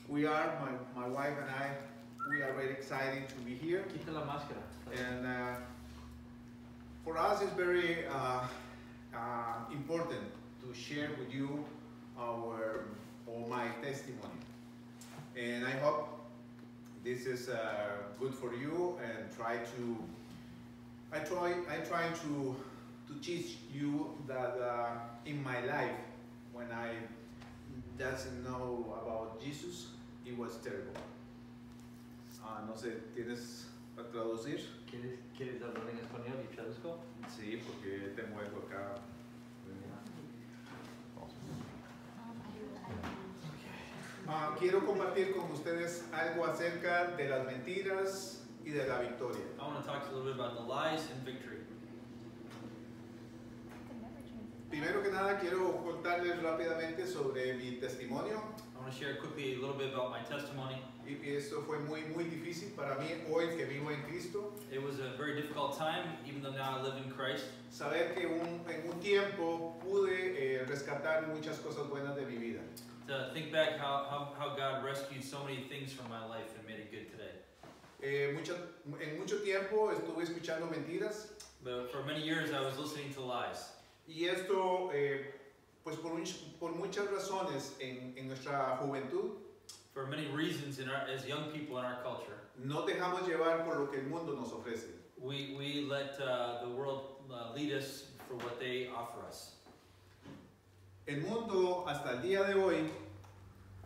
we are, my wife and I, we are very excited to be here. Quita la máscara. And for us, it's very important to share with you my testimony. And I hope this is good for you, and I try to teach you that in my life, when I didn't know about Jesus, it was terrible. No sé, ¿tienes para traducir? ¿Quieres hablar en español y traduzco? Sí, porque tengo algo acá. Quiero compartir con ustedes algo acerca de las mentiras y de la victoria. I want to talk to you a little bit about the lies and victory. Primero que nada, quiero contarles rápidamente sobre mi testimonio. I want to share quickly a little bit about my testimony. Y esto fue muy difícil para mí hoy que vivo en Cristo. It was a very difficult time, even though now I live in Christ. Saber que en un tiempo pude rescatar muchas cosas buenas de mi vida. To think back how God rescued so many things from my life and made it good today. En mucho tiempo estuve escuchando mentiras. But for many years I was listening to lies. Y esto, pues por muchas razones en nuestra juventud, For many reasons as young people in our culture, no dejamos llevar por lo que el mundo nos ofrece. we let the world lead us for what they offer us. El mundo hasta el día de hoy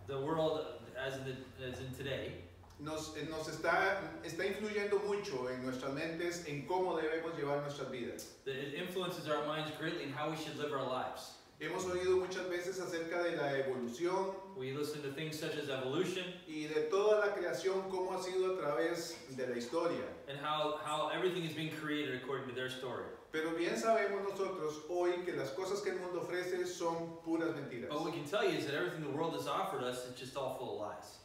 The world, as in today, nos está influyendo mucho en nuestras mentes en cómo debemos llevar nuestras vidas. it influences our minds greatly in how we should live our lives. Hemos oído muchas veces acerca de la evolución We listen to things such as evolution y de toda la creación, cómo ha sido a través de la historia. and how everything is being created according to their story. Pero bien sabemos nosotros hoy que las cosas que el mundo ofrece son puras mentiras. But what we can tell you is that everything the world has offered us is just all full of lies.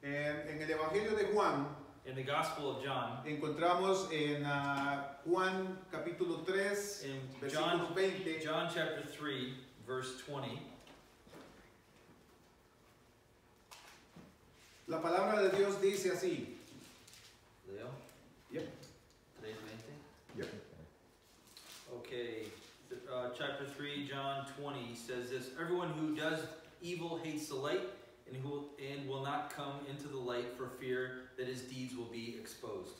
En el Evangelio de Juan, In the Gospel of John, encontramos en Juan capítulo 3, in versículo 20, John chapter 3, verse 20, la palabra de Dios dice así. Leo, Yep. 3:20. Yep. Okay, chapter 3, John 20 says this: Everyone who does evil hates the light and will not come into the light for fear that his deeds will be exposed.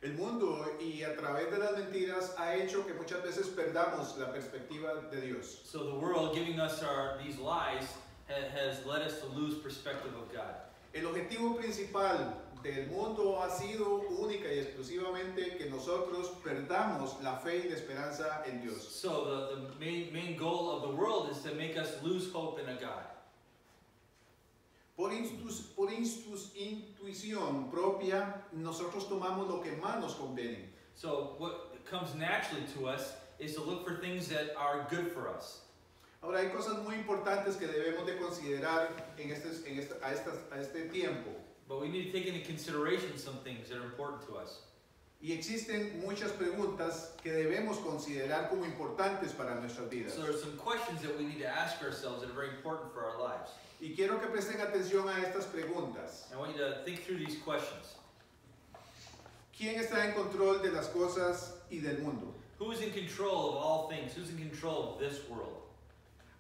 El mundo y a través de las mentiras ha hecho que muchas veces perdamos la perspectiva de Dios. So the world giving us these lies has led us to lose perspective of God. El objetivo principal del mundo ha sido única y exclusivamente que nosotros perdamos la fe y la esperanza en Dios. So the main goal of the world is to make us lose hope in a God. Por intuición propia, nosotros tomamos lo que más nos conviene. So what comes naturally to us is to look for things that are good for us. Ahora hay cosas muy importantes que debemos de considerar a este tiempo. But we need to take into consideration some things that are important to us. Y existen muchas preguntas que debemos considerar como importantes para nuestras vidas. So there are some questions that we need to ask ourselves that are very important for our lives. Y quiero que presten atención a estas preguntas. I want you to think through these questions. ¿Quién está en control de las cosas y del mundo? Who is in control of all things? Who's in control of this world?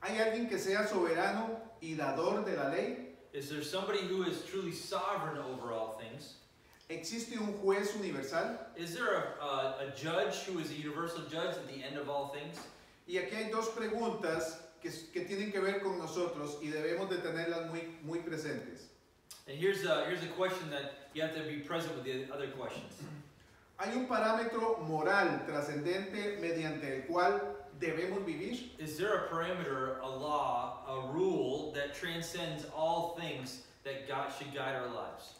¿Hay alguien que sea soberano y dador de la ley? Is there somebody who is truly sovereign over all things? ¿Existe un juez universal? Is there a judge who is a universal judge at the end of all things? Y aquí hay dos preguntas que tienen que ver con nosotros y debemos de tenerlas muy presentes. And here's a question that you have to be present with the other questions. ¿Hay un parámetro moral trascendente mediante el cual debemos vivir? Is there a parameter, a law, a rule that transcends all things that God should guide our lives?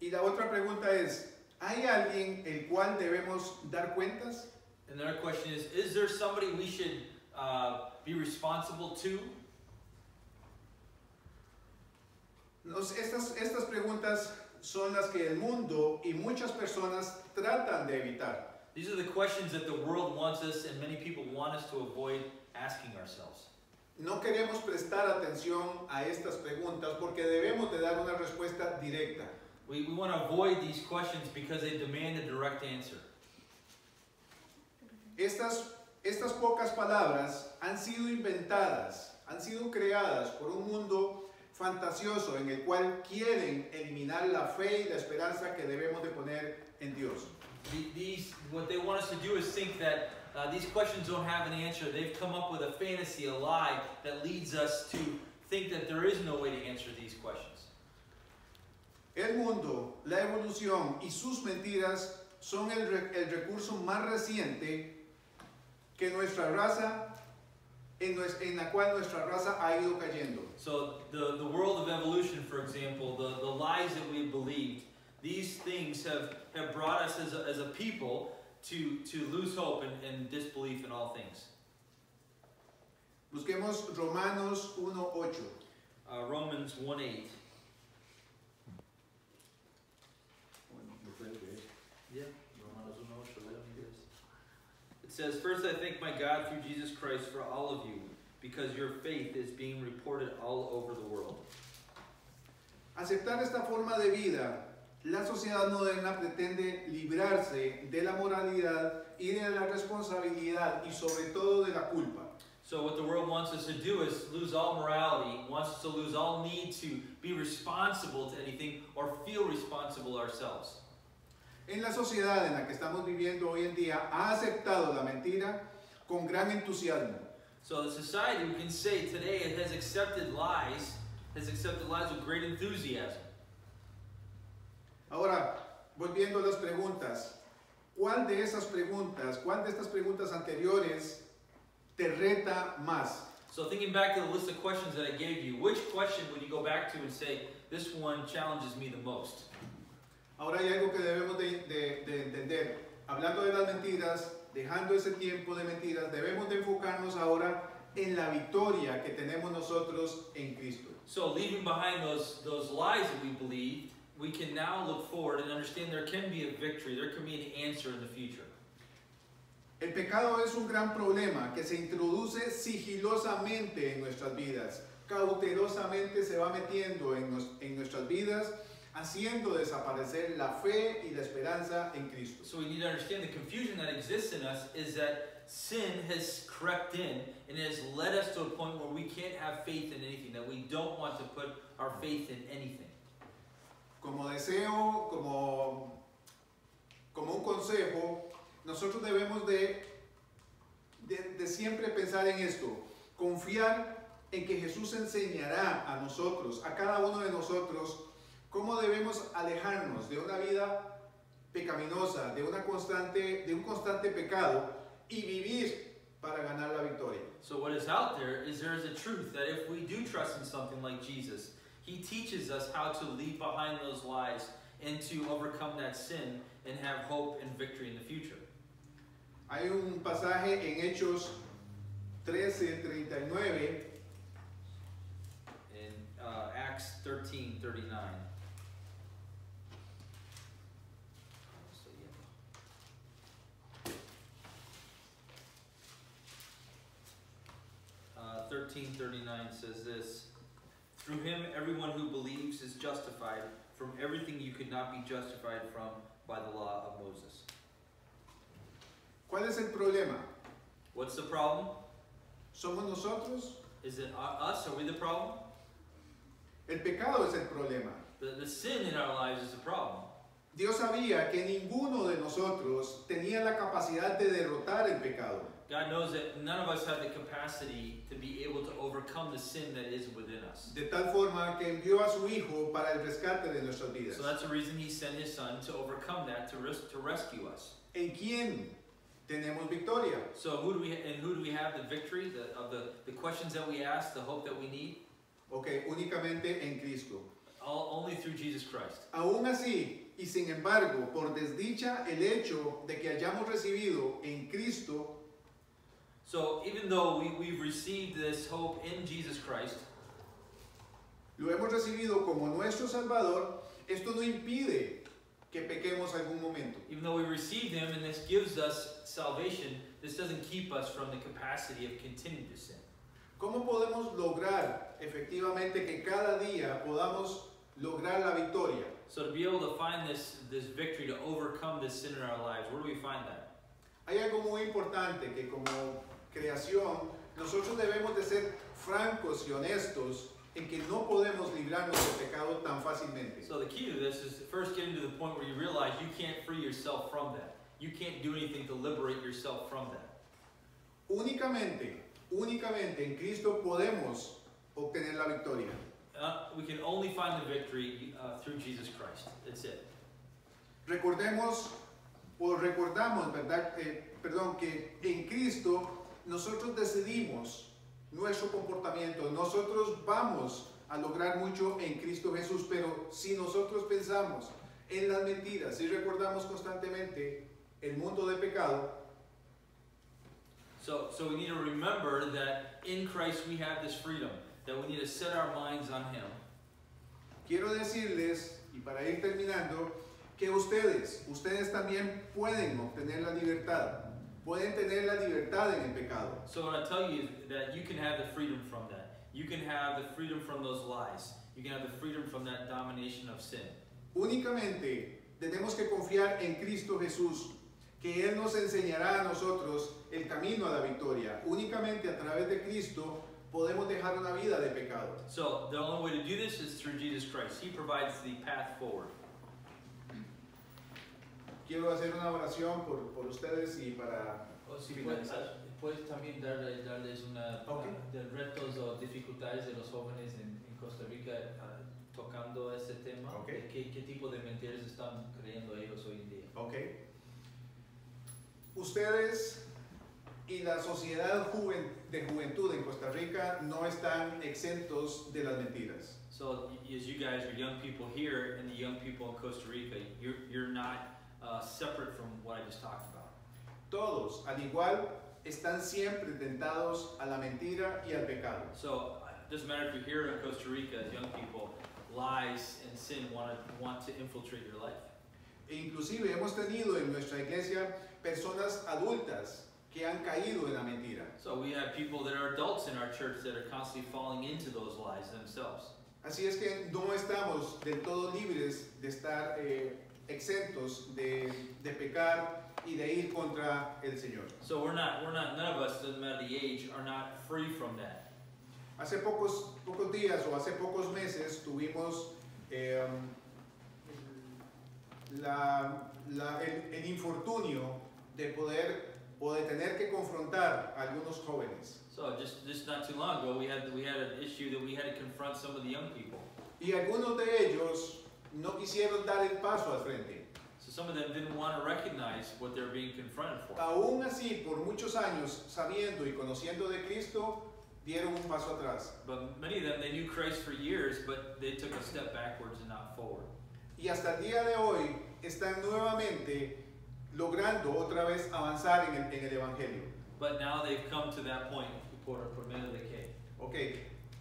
Y la otra pregunta es, ¿hay alguien el cual debemos dar cuentas? And the other question is there somebody we should be responsible to? Estas preguntas son las que el mundo y muchas personas tratan de evitar. These are the questions that the world wants us and many people want us to avoid asking ourselves. no queremos prestar atención a estas preguntas porque debemos de dar una respuesta directa. We want to avoid these questions because they demand a direct answer. Estas pocas palabras han sido inventadas, han sido creadas por un mundo fantasioso en el cual quieren eliminar la fe y la esperanza que debemos de poner en Dios. What they want us to do is think that these questions don't have an answer. They've come up with a fantasy, a lie that leads us to think that there is no way to answer these questions. El mundo, la evolución y sus mentiras son el recurso más reciente que nuestra raza, en la cual nuestra raza ha ido cayendo. So the world of evolution, for example, the lies that we believed, these things have brought us as a people to lose hope and disbelief in all things. Busquemos Romanos 1:8. Romans 1:8. Yeah, Romanos 1:8. It says, "First I thank my God through Jesus Christ for all of you, because your faith is being reported all over the world." Aceptar esta forma de vida, la sociedad moderna pretende librarse de la moralidad y de la responsabilidad y sobre todo de la culpa. So what the world wants us to do is lose all morality, wants us to lose all need to be responsible to anything or feel responsible ourselves. En la sociedad en la que estamos viviendo hoy en día ha aceptado la mentira con gran entusiasmo. So the society, we can say today, it has accepted lies with great enthusiasm. Ahora, volviendo a las preguntas, ¿cuál de estas preguntas anteriores te reta más? So thinking back to the list of questions that I gave you, which question would you go back to and say, this one challenges me the most? Ahora hay algo que debemos de entender. Hablando de las mentiras, dejando ese tiempo de mentiras, debemos de enfocarnos ahora en la victoria que tenemos nosotros en Cristo. So leaving behind those lies that we believed, we can now look forward and understand there can be a victory, there can be an answer in the future. El pecado es un gran problema que se introduce sigilosamente en nuestras vidas, cautelosamente se va metiendo en nuestras vidas, haciendo desaparecer la fe y la esperanza en Cristo. So we need to understand the confusion that exists in us is that sin has crept in and has led us to a point where we can't have faith in anything, that we don't want to put our faith in anything. Como deseo, como un consejo, nosotros debemos de siempre pensar en esto, confiar en que Jesús enseñará a nosotros, a cada uno de nosotros, cómo debemos alejarnos de una vida pecaminosa, de un constante pecado y vivir para ganar la victoria. So what is out there is a truth that if we do trust in something like Jesus, He teaches us how to leave behind those lies and to overcome that sin and have hope and victory in the future. Hay un pasaje en Hechos 13:39 In Acts 13:39. 13:39 says this: "Through him everyone who believes is justified from everything you could not be justified from by the law of Moses." ¿Cuál es el problema? What's the problem? ¿Somos nosotros? Is it us? Are we the problem? El pecado es el problema. The sin in our lives is the problem. Dios sabía que ninguno de nosotros tenía la capacidad de derrotar el pecado. God knows that none of us have the capacity to be able to overcome the sin that is within us. De tal forma que envió a su Hijo para el rescate de nuestras vidas. So that's the reason He sent His Son to overcome that, to rescue us. ¿En quién tenemos victoria? So who do we have the victory of the questions that we ask, the hope that we need? Ok, únicamente en Cristo. Only through Jesus Christ. Aún así, y sin embargo, por desdicha el hecho de que hayamos recibido en Cristo, So even though we've received this hope in Jesus Christ, lo hemos recibido como nuestro Salvador, esto no impide que pequemos algún momento. even though we received Him and this gives us salvation, this doesn't keep us from the capacity of continuing to sin. ¿Cómo podemos lograr efectivamente que cada día podamos lograr la victoria? So to be able to find this victory, to overcome this sin in our lives, where do we find that? Hay algo muy importante que como creación nosotros debemos de ser francos y honestos en que no podemos librarnos del pecado tan fácilmente. So the key to this is first getting to the point where you realize you can't free yourself from that. You can't do anything to liberate yourself from that. Únicamente en Cristo podemos obtener la victoria. We can only find the victory through Jesus Christ. That's it. Recordamos, ¿verdad? Que en Cristo nosotros decidimos nuestro comportamiento. Nosotros vamos a lograr mucho en Cristo Jesús, pero si nosotros pensamos en las mentiras, si recordamos constantemente el mundo de pecado, So we need to remember that in Christ we have this freedom, that we need to set our minds on Him. quiero decirles, y para ir terminando, que ustedes también pueden obtener la libertad. Pueden tener la libertad en el pecado. So what I tell you is that you can have the freedom from that. You can have the freedom from those lies. You can have the freedom from that domination of sin. Únicamente tenemos que confiar en Cristo Jesús, que Él nos enseñará a nosotros el camino a la victoria. Únicamente a través de Cristo podemos dejar una vida de pecado. So the only way to do this is through Jesus Christ. He provides the path forward. Quiero hacer una oración por ustedes y para O si finalizar. puedes también darles una Okay. de retos o dificultades de los jóvenes en Costa Rica tocando ese tema. Okay. ¿Qué tipo de mentiras están creyendo ellos hoy en día? Ok. Ustedes y la sociedad de juventud en Costa Rica no están exentos de las mentiras. So as you guys are young people here and the young people in Costa Rica, you're not separate from what I just talked about. Todos, al igual, están siempre tentados a la mentira y al pecado. So it doesn't matter if you're here in Costa Rica as young people, lies and sin want to infiltrate your life. E inclusive hemos tenido en nuestra iglesia personas adultas que han caído en la mentira. So we have people that are adults in our church that are constantly falling into those lies themselves. Así es que no estamos del todo libres de estar exentos de pecar y de ir contra el Señor. So none of us, doesn't matter the age, are not free from that. Hace pocos días o hace pocos meses tuvimos el infortunio de poder o de tener que confrontar a algunos jóvenes. So just not too long ago, we had an issue that we had to confront some of the young people. Y algunos de ellos no quisieron dar el paso al frente. So some of them didn't want to recognize what they're being confronted for. Aún así, por muchos años, sabiendo y conociendo de Cristo, dieron un paso atrás. But many of them, they knew Christ for years, but they took a step backwards and not forward. Y hasta el día de hoy están nuevamente logrando otra vez avanzar en el Evangelio. But now they've come to that point por medio de que. Ok,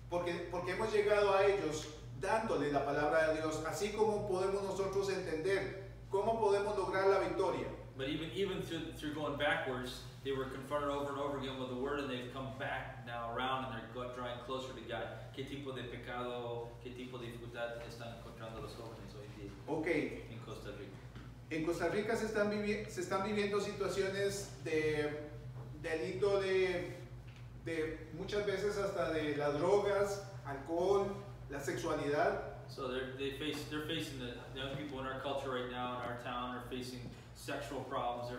porque hemos llegado a ellos dándole la palabra de Dios, así como podemos nosotros entender cómo podemos lograr la victoria. But even through going backwards, they were confronted over and over again with the word, and they've come back now around, and they're drawing closer to God. ¿Qué tipo de pecado, qué tipo de dificultad están encontrando los jóvenes hoy en día Ok, en Costa Rica? en Costa Rica se están viviendo situaciones de delito de muchas veces hasta de las drogas, alcohol, la sexualidad. So they're facing the young people in our culture right now in our town are facing sexual problems.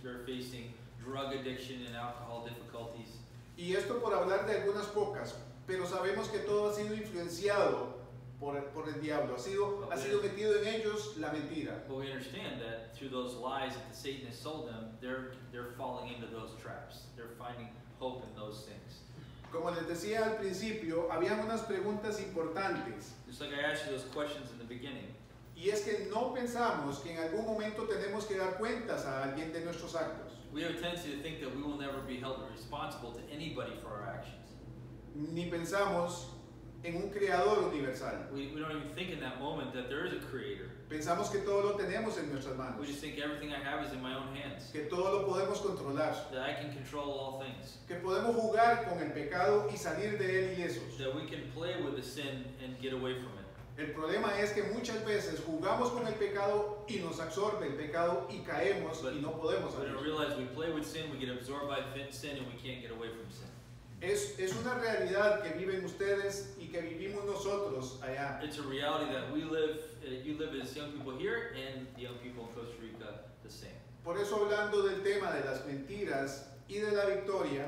They're facing drug addiction and alcohol difficulties. Y esto por hablar de algunas pocas, pero sabemos que todo ha sido influenciado por el diablo, ha sido metido en ellos la mentira. But we understand that through those lies that the Satan has sold them, they're falling into those traps. They're finding hope in those things. Como les decía al principio, habían unas preguntas importantes. Just like I asked you those questions in the beginning. Y es que no pensamos que en algún momento tenemos que dar cuentas a alguien de nuestros actos. We have a tendency to think that we will never be held responsible to anybody for our actions. Ni pensamos en un creador universal. We don't even think in that moment that there is a creator. Pensamos que todo lo tenemos en nuestras manos, We just think everything I have is in my own hands. que todo lo podemos controlar, That I can control all things. que podemos jugar con el pecado y salir de él ilesos. That we can play with the sin and get away from it. El problema es que muchas veces jugamos con el pecado y nos absorbe el pecado y caemos y no podemos We don't salir. realize we play with sin, we get absorbed by sin, and we can't get away from sin. Es una realidad que viven ustedes y que vivimos nosotros allá. It's a reality that we live, you live as young people here, and young people in Costa Rica the same. Por eso, hablando del tema de las mentiras y de la victoria,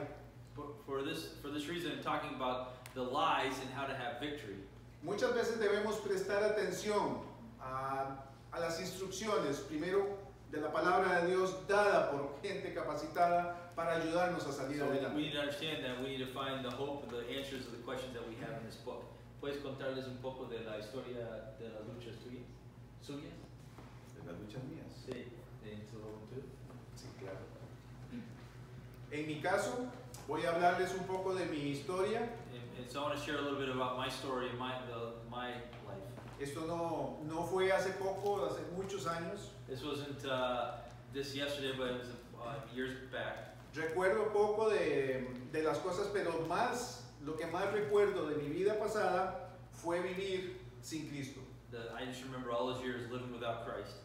For this reason, I'm talking about the lies and how to have victory. muchas veces debemos prestar atención a las instrucciones, primero de la palabra de Dios dada por gente capacitada para ayudarnos a salir So adelante. we need to understand that we need to find the hope and the answers of the questions that we have in this book. ¿Puedes contarles un poco de la historia de las luchas suyas? De las luchas mías. Sí, de Into the Open Too. Sí, claro. En mi caso, voy a hablarles un poco de mi historia. And so I want to share a little bit about my story and my life. Esto no fue hace poco, hace muchos años. This wasn't this yesterday, but it was years back. Recuerdo poco de las cosas, pero lo que más recuerdo de mi vida pasada fue vivir sin Cristo. I just remember all those years living without Christ.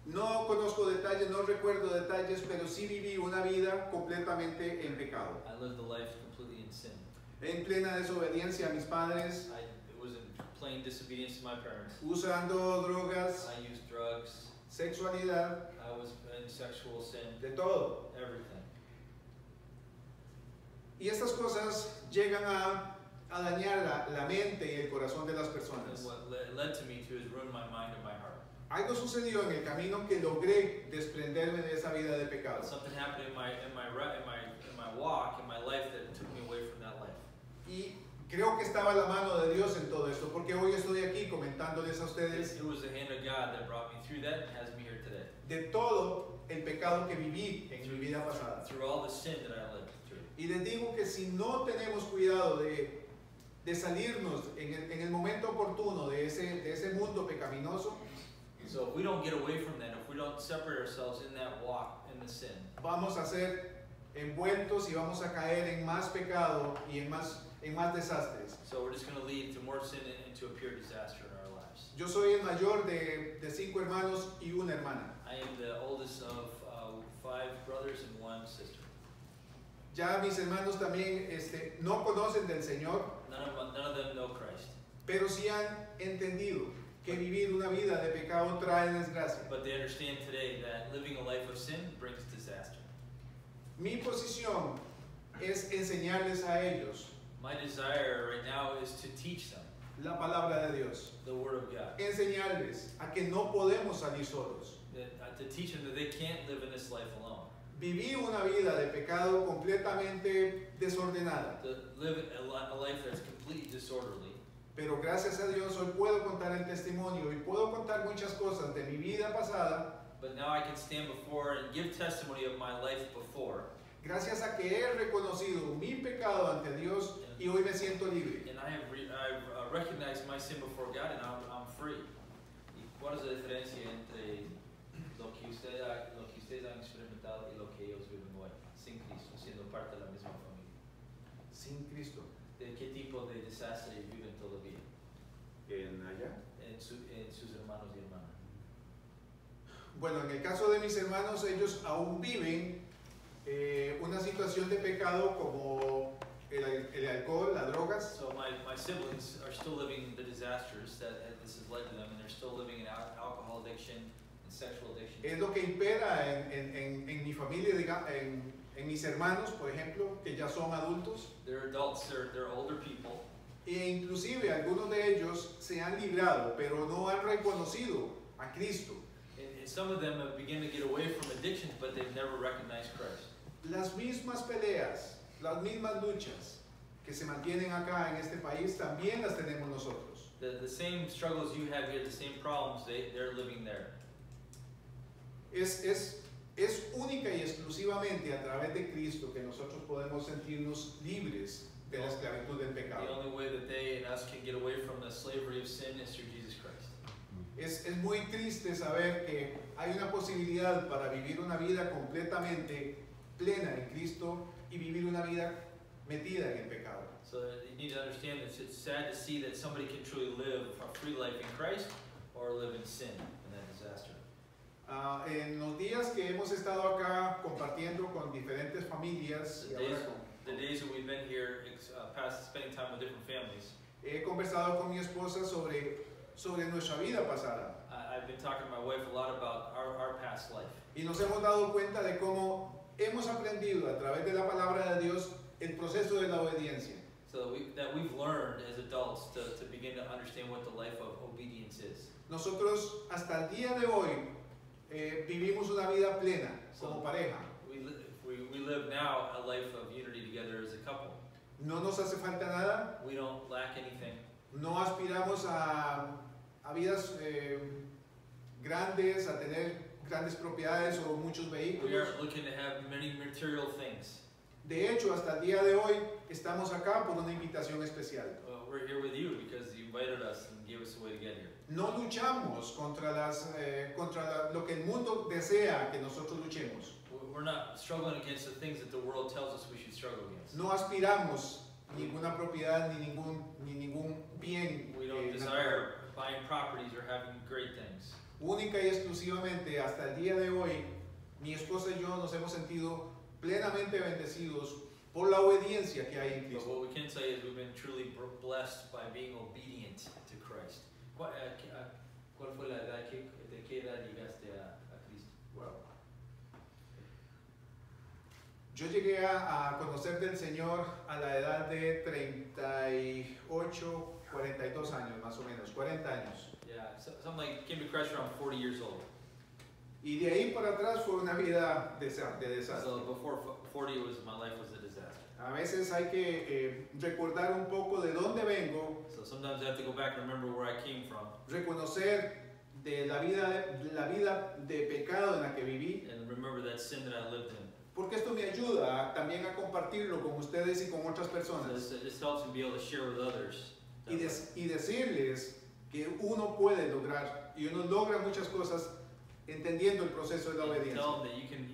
No conozco detalles, no recuerdo detalles, pero sí viví una vida completamente en pecado. I lived a life completely in sin. En plena desobediencia a mis padres, It was in plain disobedience to my parents. usando drogas, I used drugs. sexualidad, I was in sexual sin. de todo. Everything. Y estas cosas llegan a dañar la mente y el corazón de las And personas. what led to me to is ruin my mind and my heart. Algo sucedió en el camino que logré desprenderme de esa vida de pecado. Something happened in my walk, in my life, that took me away from that life. Y creo que estaba la mano de Dios en todo esto, porque hoy estoy aquí comentándoles a ustedes It was the hand of God that brought me through that and has me here today. de todo el pecado que viví en mi vida pasada. Through all the sin that I lived through. Y les digo que si no tenemos cuidado de salirnos en el momento oportuno de ese mundo pecaminoso, So if we don't get away from that, if we don't separate ourselves in that walk, in the sin, vamos a ser envueltos y vamos a caer en más pecado y en más desastres. so we're just going to lead to more sin and to a pure disaster in our lives. Yo soy el mayor de 5 hermanos y una hermana. I am the oldest of 5 brothers and 1 sister. Ya mis hermanos también no conocen del Señor, None of them know Christ, pero sí han entendido que vivir una vida de pecado trae desgracia. but they understand today that living a life of sin brings disaster. Mi posición es enseñarles a ellos My desire right now is to teach them la palabra de Dios, the Word of God, enseñarles a que no podemos salir solos. to teach them that they can't live in this life alone. Viví una vida de pecado completamente desordenada, To live a life that's completely disorderly. pero gracias a Dios hoy puedo contar el testimonio y puedo contar muchas cosas de mi vida pasada, But now I can stand before and give testimony of my life before. gracias a que he reconocido mi pecado ante Dios y hoy me siento libre. And I've recognized my sin before God, and I'm free. ¿Y cuál es la diferencia entre lo que ustedes han experimentado y lo que ellos viven hoy, sin Cristo, siendo parte de la misma familia? Sin Cristo. ¿De qué tipo de desastre viven todavía ¿En allá? en sus hermanos y hermanas? Bueno, en el caso de mis hermanos, ellos aún viven una situación de pecado como el alcohol, las drogas. So my siblings are still living the disasters that this has led to them, and they're still living in alcohol addiction and sexual addiction. Es lo que impera en mi familia, en mis hermanos, por ejemplo, que ya son adultos. They're adults, they're older people, E inclusive algunos de ellos se han librado, pero no han reconocido a Cristo. and some of them have begun to get away from addictions, but they've never recognized Christ. Las mismas peleas, las mismas luchas que se mantienen acá en este país, también las tenemos nosotros. The same struggles you have here, the same problems, they're living there. Es única y exclusivamente a través de Cristo que nosotros podemos sentirnos libres de la esclavitud del The pecado. only way that they and us can get away from the slavery of sin is through Jesus Christ. Es muy triste saber que hay una posibilidad para vivir una vida completamente plena en Cristo y vivir una vida metida en el pecado. So you need to understand that it's sad to see that somebody can truly live a free life in Christ or live in sin and that disaster. En los días que hemos estado acá compartiendo con diferentes familias, y ahora The days that we've been here, past spending time with different families, he conversado con mi esposa sobre nuestra vida pasada. I've been talking to my wife a lot about our past life. Y nos hemos dado cuenta de cómo hemos aprendido a través de la palabra de Dios el proceso de la obediencia. So that we've learned as adults to begin to understand what the life of obedience is. Nosotros hasta el día de hoy vivimos una vida plena como pareja. We live now a life of unity together as a couple. No nos hace falta nada, We don't lack anything. no aspiramos a vidas grandes, a tener grandes propiedades o muchos We vehículos. aren't looking to have many material things. De hecho, hasta el día de hoy estamos acá por una invitación especial. We're here with you because you invited us and gave us a way to get here. No luchamos contra lo que el mundo desea que nosotros luchemos. We're not struggling against the things that the world tells us we should struggle against. No aspiramos ninguna propiedad ni ningún bien. We don't desire buying properties or having great things. Única y exclusivamente hasta el día de hoy, mi esposa y yo nos hemos sentido plenamente bendecidos por la obediencia que hay en But Cristo. what we can say is we've been truly blessed by being obedient to Christ. ¿Cuál fue la edad de qué edad llegaste a Cristo? Wow. Yo llegué a conocer del Señor a la edad de 38, 42 años más o menos, 40 años. Yeah, something like came to Christ around 40 years old. Y de ahí para atrás fue una vida de desastre. So before 40, my life was a disaster. A veces hay que recordar un poco de dónde vengo, So sometimes I have to go back and remember where I came from reconocer de la vida de pecado en la que viví, and remember that sin that I lived in. porque esto me ayuda también a compartirlo con ustedes y con otras So personas this helps me be able to share with others. y decirles que uno puede lograr y uno logra muchas cosas entendiendo el proceso de la And obediencia. tell them that you can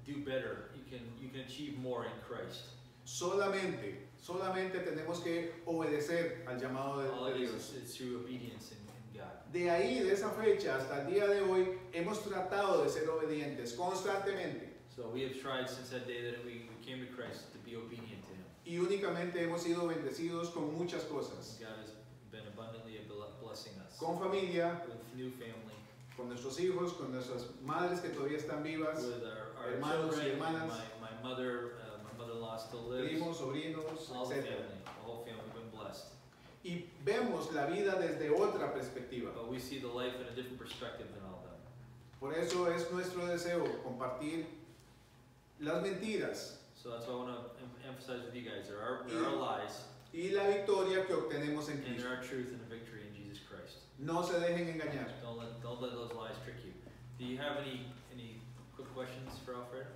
do better. You can achieve more in Christ. Solamente tenemos que obedecer al llamado All de it Dios. is through obedience in God. De ahí, de esa fecha hasta el día de hoy, hemos tratado de ser obedientes constantemente So we have tried since that day that we came to Christ to be obedient to Him. y únicamente hemos sido bendecidos con muchas cosas, God has been abundantly blessing us con familia, with new family, con nuestros hijos, con nuestras madres que todavía están vivas, with our hermanos y children, hermanas, my mother-in-law still lives, primos, sobrinos, all the etc. family, the whole family, we've been blessed. Y vemos la vida desde otra perspectiva. But we see the life in a different perspective than all of them. Por eso es nuestro deseo compartir las mentiras So that's why I want to emphasize with you guys, there are lies, y la victoria que obtenemos en and Cristo. there are truth and a victory in Jesus Christ. No se dejen engañar. Don't let those lies trick you. Do you have any quick questions for Alfred?